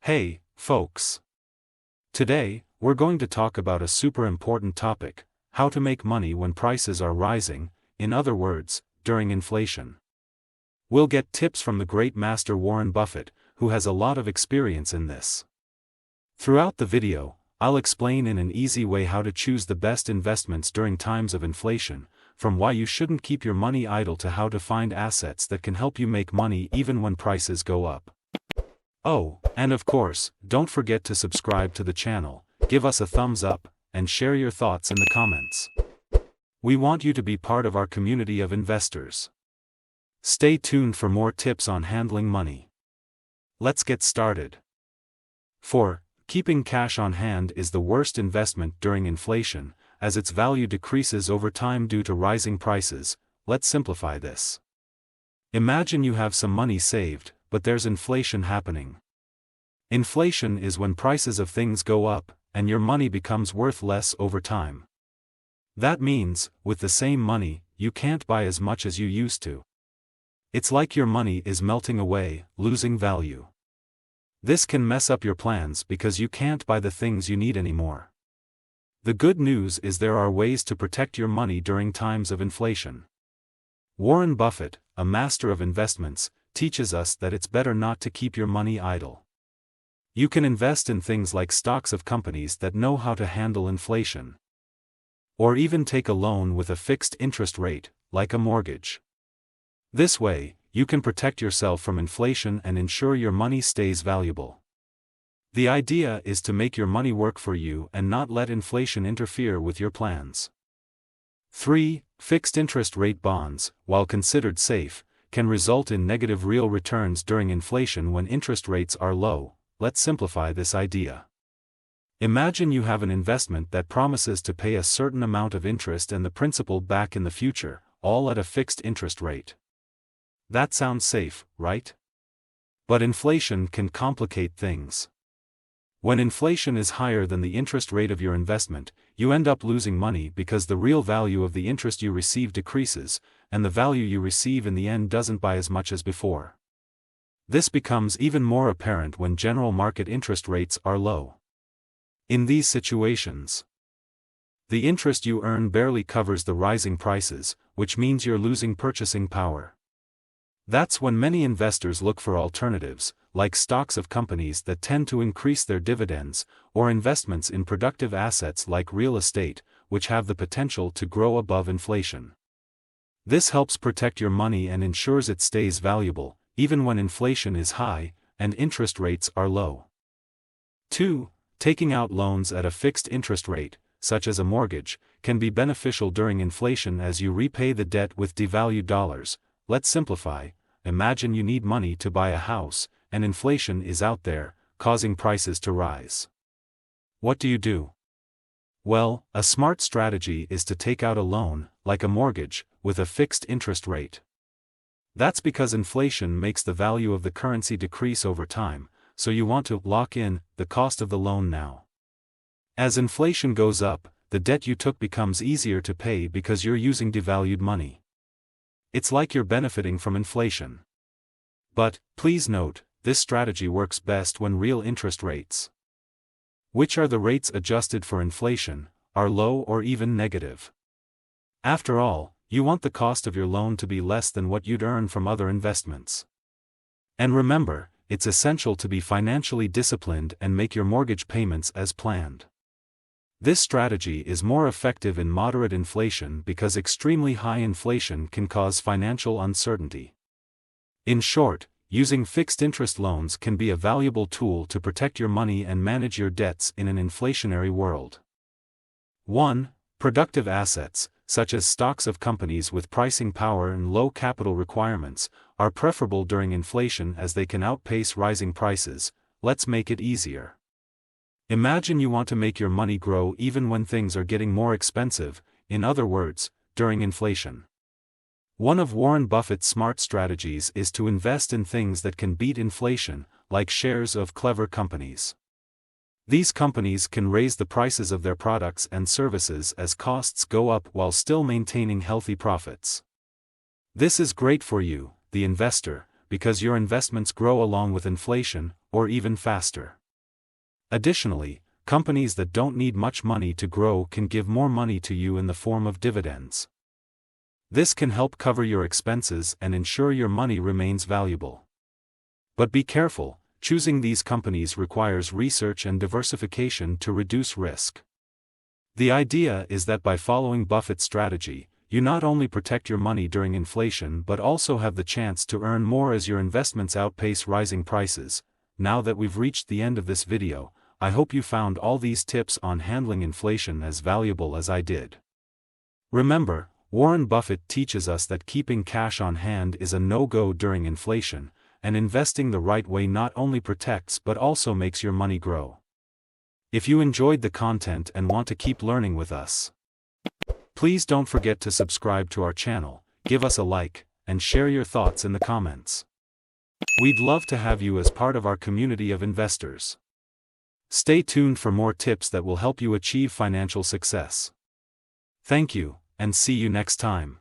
Hey, folks. Today, we're going to talk about a super important topic: how to make money when prices are rising, in other words, during inflation. We'll get tips from the great master Warren Buffett, who has a lot of experience in this. Throughout the video, I'll explain in an easy way how to choose the best investments during times of inflation, from why you shouldn't keep your money idle to how to find assets that can help you make money even when prices go up. Oh, and of course, don't forget to subscribe to the channel, give us a thumbs up, and share your thoughts in the comments. We want you to be part of our community of investors. Stay tuned for more tips on handling money. Let's get started. 4. Keeping cash on hand is the worst investment during inflation, as its value decreases over time due to rising prices. Let's simplify this. Imagine you have some money saved, but there's inflation happening. Inflation is when prices of things go up, and your money becomes worth less over time. That means, with the same money, you can't buy as much as you used to. It's like your money is melting away, losing value. This can mess up your plans because you can't buy the things you need anymore. The good news is there are ways to protect your money during times of inflation. Warren Buffett, a master of investments, teaches us that it's better not to keep your money idle. You can invest in things like stocks of companies that know how to handle inflation. Or even take a loan with a fixed interest rate, like a mortgage. This way, you can protect yourself from inflation and ensure your money stays valuable. The idea is to make your money work for you and not let inflation interfere with your plans. 3. Fixed interest rate bonds, while considered safe, can result in negative real returns during inflation when interest rates are low. Let's simplify this idea. Imagine you have an investment that promises to pay a certain amount of interest and the principal back in the future, all at a fixed interest rate. That sounds safe, right? But inflation can complicate things. When inflation is higher than the interest rate of your investment, you end up losing money because the real value of the interest you receive decreases, and the value you receive in the end doesn't buy as much as before. This becomes even more apparent when general market interest rates are low. In these situations, the interest you earn barely covers the rising prices, which means you're losing purchasing power. That's when many investors look for alternatives, like stocks of companies that tend to increase their dividends, or investments in productive assets like real estate, which have the potential to grow above inflation. This helps protect your money and ensures it stays valuable, even when inflation is high, and interest rates are low. 2. Taking out loans at a fixed interest rate, such as a mortgage, can be beneficial during inflation as you repay the debt with devalued dollars. Let's simplify. Imagine you need money to buy a house, and inflation is out there, causing prices to rise. What do? Well, a smart strategy is to take out a loan, like a mortgage, with a fixed interest rate. That's because inflation makes the value of the currency decrease over time, so you want to lock in the cost of the loan now. As inflation goes up, the debt you took becomes easier to pay because you're using devalued money. It's like you're benefiting from inflation. But, please note, this strategy works best when real interest rates, which are the rates adjusted for inflation, are low or even negative. After all, you want the cost of your loan to be less than what you'd earn from other investments. And remember, it's essential to be financially disciplined and make your mortgage payments as planned. This strategy is more effective in moderate inflation because extremely high inflation can cause financial uncertainty. In short, using fixed interest loans can be a valuable tool to protect your money and manage your debts in an inflationary world. 1. Productive assets, such as stocks of companies with pricing power and low capital requirements, are preferable during inflation as they can outpace rising prices. Let's make it easier. Imagine you want to make your money grow even when things are getting more expensive, in other words, during inflation. One of Warren Buffett's smart strategies is to invest in things that can beat inflation, like shares of clever companies. These companies can raise the prices of their products and services as costs go up while still maintaining healthy profits. This is great for you, the investor, because your investments grow along with inflation, or even faster. Additionally, companies that don't need much money to grow can give more money to you in the form of dividends. This can help cover your expenses and ensure your money remains valuable. But be careful, choosing these companies requires research and diversification to reduce risk. The idea is that by following Buffett's strategy, you not only protect your money during inflation but also have the chance to earn more as your investments outpace rising prices. Now that we've reached the end of this video, I hope you found all these tips on handling inflation as valuable as I did. Remember, Warren Buffett teaches us that keeping cash on hand is a no-go during inflation, and investing the right way not only protects but also makes your money grow. If you enjoyed the content and want to keep learning with us, please don't forget to subscribe to our channel, give us a like, and share your thoughts in the comments. We'd love to have you as part of our community of investors. Stay tuned for more tips that will help you achieve financial success. Thank you, and see you next time.